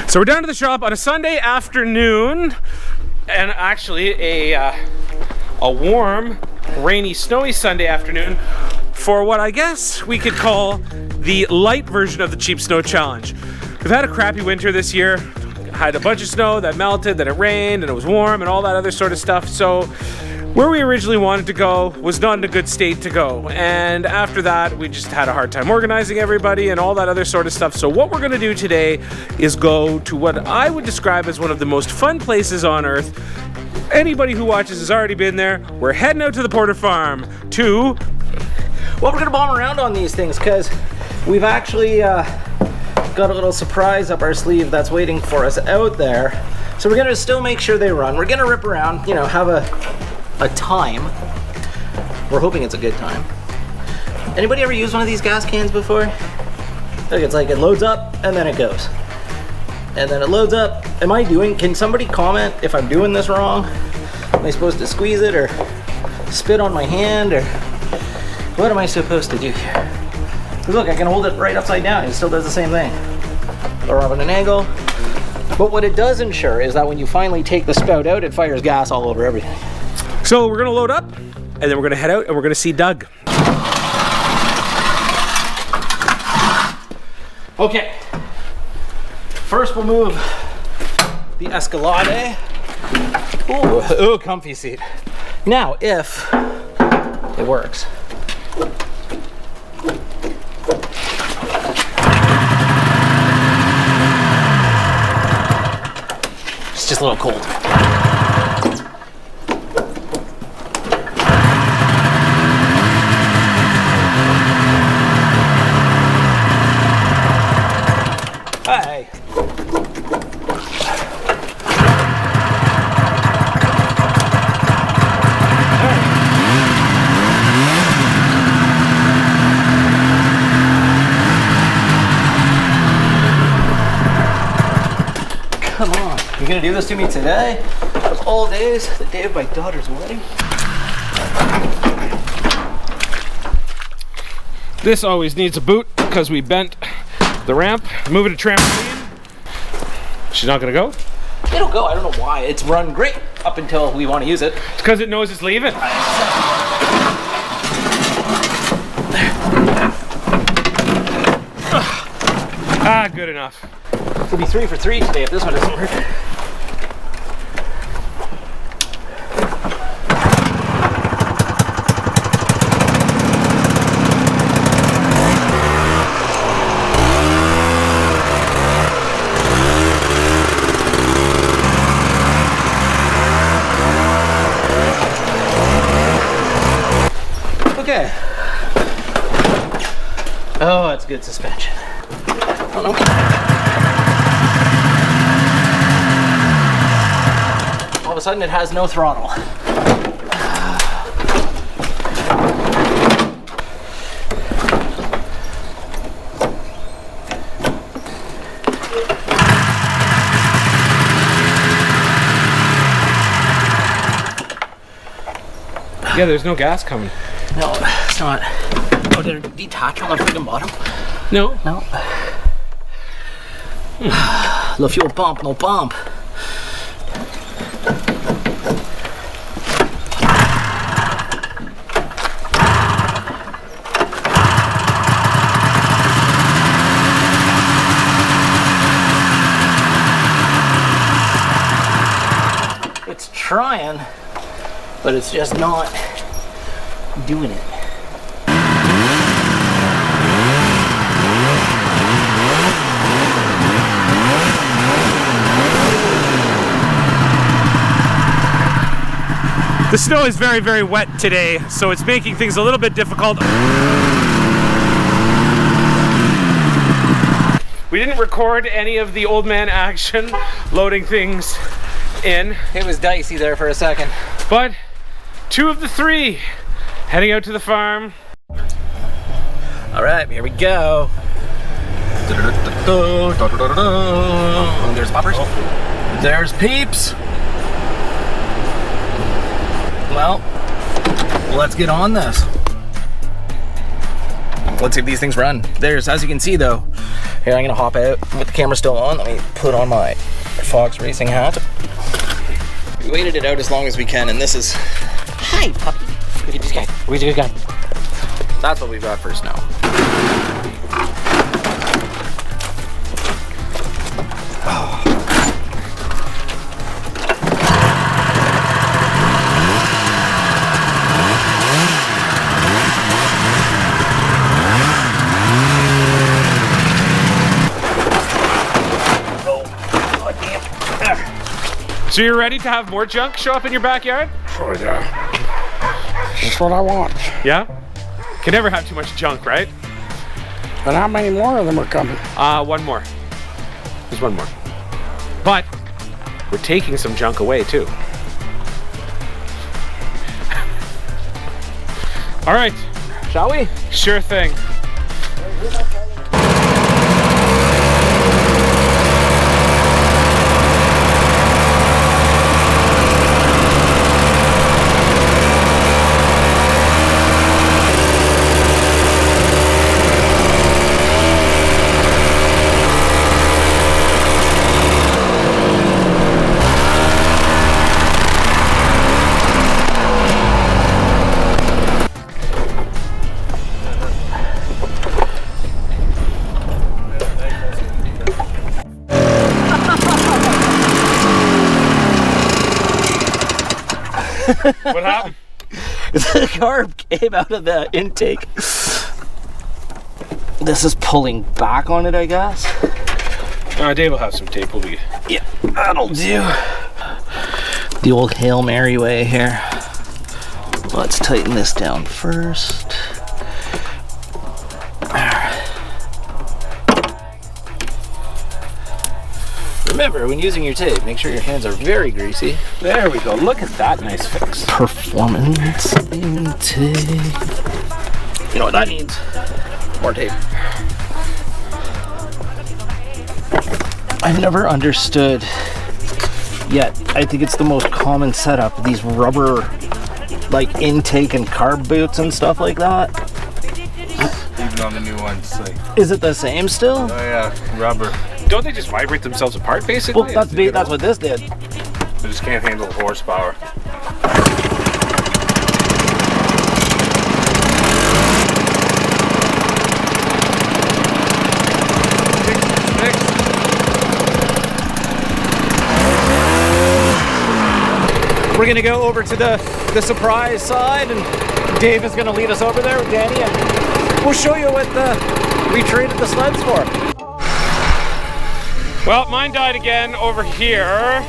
So we're down to the shop on a Sunday afternoon, and actually a warm, rainy, snowy Sunday afternoon for what I guess we could call the light version of the Cheap Snow Challenge. We've had a crappy winter this year. Had a bunch of snow that melted, then it rained, and it was warm, and all that other sort of stuff. So where we originally wanted to go was not in a good state to go. And after that, we just had a hard time organizing everybody and all that other sort of stuff. So what we're gonna do today is go to what I would describe as one of the most fun places on earth. Anybody who watches has already been there. We're heading out to the Porter Farm to... Well, we're gonna bomb around on these things because we've actually got a little surprise up our sleeve that's waiting for us out there. So we're gonna still make sure they run. We're gonna rip around, you know, have a time. We're hoping it's a good time. Anybody ever used one of these gas cans before? Look, it's like it loads up and then it goes. And then it loads up. Can somebody comment if I'm doing this wrong? Am I supposed to squeeze it or spit on my hand, or what am I supposed to do here? Look, I can hold it right upside down. It still does the same thing. Or up at an angle. But what it does ensure is that when you finally take the spout out, it fires gas all over everything. So we're gonna load up, and then we're gonna head out and we're gonna see Doug. Okay. First we'll move the Escalade. Ooh, comfy seat. Now, if it works. It's just a little cold. Hey. Come on, you gonna do this to me today? Of all days, the day of my daughter's wedding? This always needs a boot because we bent the ramp. Moving a trampoline. She's not gonna go? It'll go, I don't know why. It's run great up until we want to use it. It's because it knows it's leaving. Ah, good enough. We'll be 3 for 3 today if this one doesn't work. Okay. Oh, that's good suspension. Oh, no. All of a sudden it has no throttle. Yeah, there's no gas coming. No, it's not. Oh, did it detach on the freaking bottom? No. No. No fuel pump, no pump. It's trying, but it's just not doing it. The snow is very, very wet today, so it's making things a little bit difficult. We didn't record any of the old man action loading things in. It was dicey there for a second. But 2 of the 3 heading out to the farm. All right, here we go. There's poppers. There's peeps. Well, let's get on this. Let's see if these things run. There's, as you can see though, here I'm gonna hop out with the camera still on. Let me put on my Fox racing hat. We waited it out as long as we can, and this is, hi puppy. Look at this guy, where's the good guy? That's what we've got for snow. So you're ready to have more junk show up in your backyard? Oh yeah. That's what I want. Yeah? Can never have too much junk, right? And how many more of them are coming? One more. There's one more. But we're taking some junk away too. All right. Shall we? Sure thing. What happened? The carb came out of the intake. This is pulling back on it, I guess. Dave will have some tape. We'll be. Yeah, that'll do. The old Hail Mary way here. Let's tighten this down first. Remember, when using your tape, make sure your hands are very greasy. There we go. Look at that nice fix. Performance intake. You know what that needs? More tape. I've never understood yet. I think it's the most common setup. These rubber, like intake and carb boots and stuff like that. Even on the new ones, like. Is it the same still? Oh yeah, rubber. Don't they just vibrate themselves apart, basically? Well, that's what this did. They just can't handle the horsepower. We're gonna go over to the surprise side, and Dave is gonna lead us over there with Danny, and we'll show you what we traded the sleds for. Well, mine died again over here.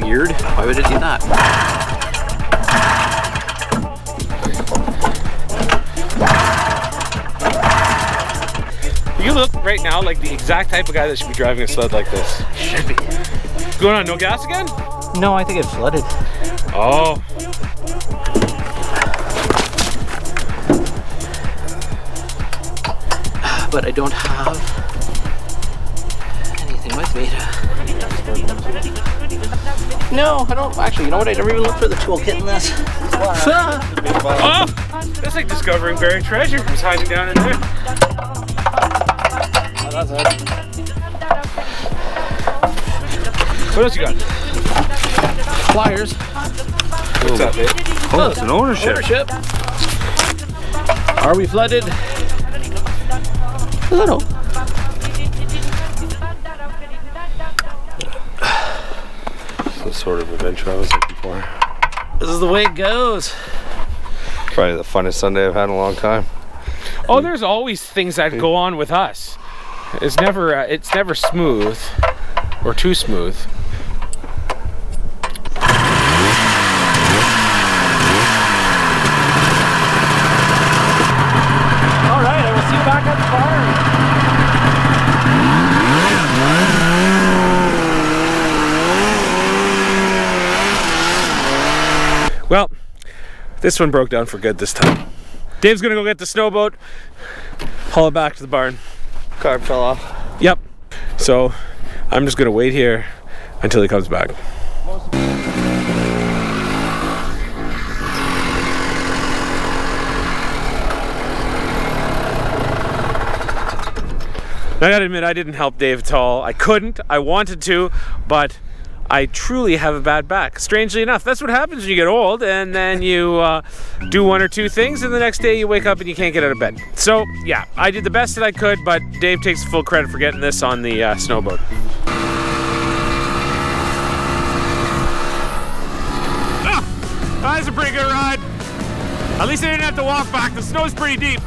Weird. Why would it do that? You look right now like the exact type of guy that should be driving a sled like this. Should be. Going on no gas again? No, I think it flooded. Oh. But I don't have anything with me to... No, I don't. Actually, you know what? I never even looked for the toolkit in this. Oh! That's like discovering buried treasure. It's hiding down in there. Oh, that's it. What else you got? Pliers. What's that, babe? Oh, it's an ownership. Are we flooded? A little. The sort of adventure I was looking for. This is the way it goes. Probably the funnest Sunday I've had in a long time. Oh, there's always things that go on with us. It's never smooth or too smooth. All right, I will see you back at the farm. Well, this one broke down for good this time. Dave's gonna go get the snowboat, haul it back to the barn. Carb fell off. Yep. So I'm just gonna wait here until he comes back. I gotta admit, I didn't help Dave at all. I couldn't, I wanted to, but I truly have a bad back. Strangely enough, that's what happens when you get old, and then you do one or two things, and the next day you wake up and you can't get out of bed. So yeah, I did the best that I could, but Dave takes full credit for getting this on the snowboat. That was a pretty good ride. At least I didn't have to walk back. The snow's pretty deep.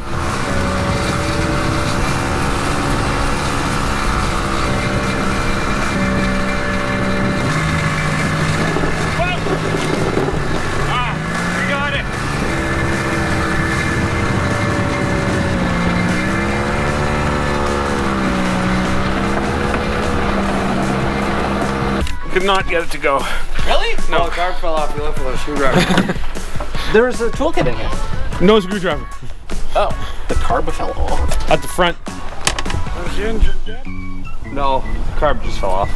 Could not get it to go. Really? No. Oh, the guard fell off. You left with a screwdriver. There was a toolkit in here. No screwdriver. Oh, the carb fell off. At the front. Was the engine dead? No, the carb just fell off.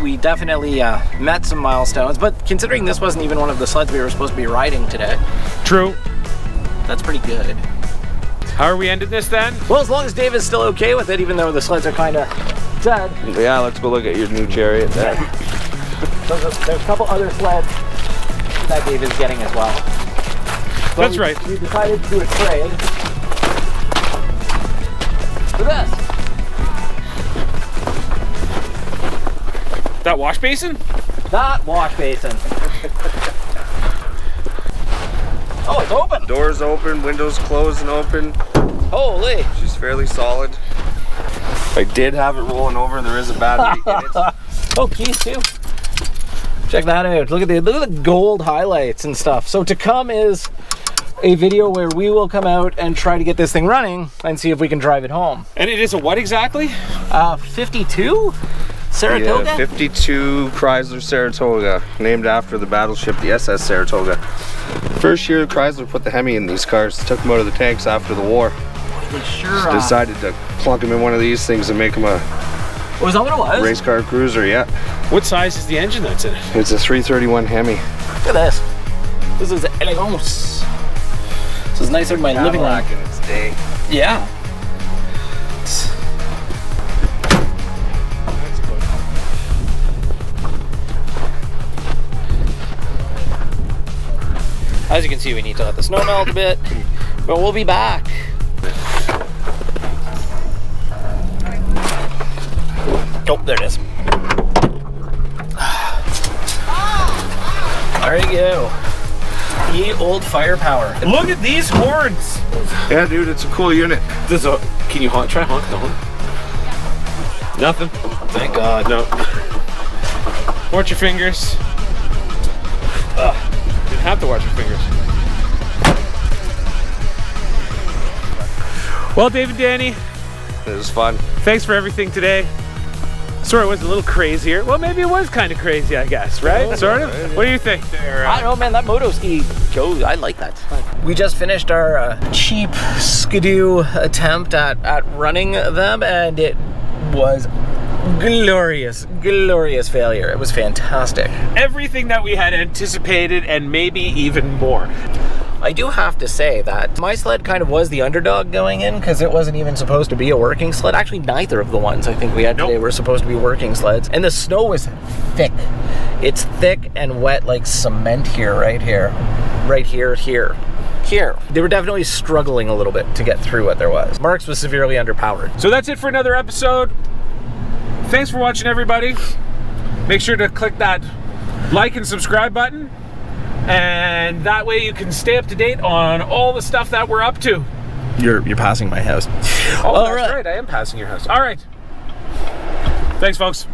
We definitely met some milestones, but considering this wasn't even one of the sleds we were supposed to be riding today, True. that's pretty good. How are we ending this then? Well, as long as Dave is still okay with it, even though the sleds are kind of dead. Yeah, let's go look at your new chariot there. There's a couple other sleds that Dave is getting as well. So That's right. We decided to do a trade for this. That wash basin? That wash basin. Oh, it's open. Doors open, windows closed and open. Holy. She's fairly solid. I did have it rolling over. There is a battery in it. Oh, keys too. Check that out. Look at the gold highlights and stuff. So to come is a video where we will come out and try to get this thing running and see if we can drive it home. And it is a what exactly? 52 Saratoga? Yeah, 52 Chrysler Saratoga, named after the battleship, the SS Saratoga. First year Chrysler put the Hemi in these cars, took them out of the tanks after the war. They sure Decided to plunk them in one of these things and make them a Was that what it was? race car cruiser, yeah. What size is the engine that's in it? It's a 331 Hemi. Look at this. This is elegance. This is nicer than my living room. in its day. Yeah. As you can see, we need to let the snow melt a bit, but we'll be back. Oh, there it is. There you go. Ye old firepower. Look at these horns! Yeah, dude, it's a cool unit. This is can you try honk the horn? Nothing. Thank God. No. Watch your fingers. You didn't have to watch your fingers. Well, Dave and Danny, It was fun. thanks for everything today. Sort of was a little crazier. Well, maybe it was kind of crazy, I guess, right? Sort of? What do you think there? I don't know, man, that motoski goes, I like that. We just finished our cheap skidoo attempt at running them, and it was glorious failure. It was fantastic. Everything that we had anticipated and maybe even more. I do have to say that my sled kind of was the underdog going in because it wasn't even supposed to be a working sled. Actually, neither of the ones I think we had today were supposed to be working sleds. And the snow was thick. It's thick and wet like cement here, right here. Right here, here. Here. They were definitely struggling a little bit to get through what there was. Mark's was severely underpowered. So that's it for another episode. Thanks for watching, everybody. Make sure to click that like and subscribe button. And that way you can stay up to date on all the stuff that we're up to. You're passing my house. Oh, All that's right. right. I am passing your house. All right. Thanks, folks.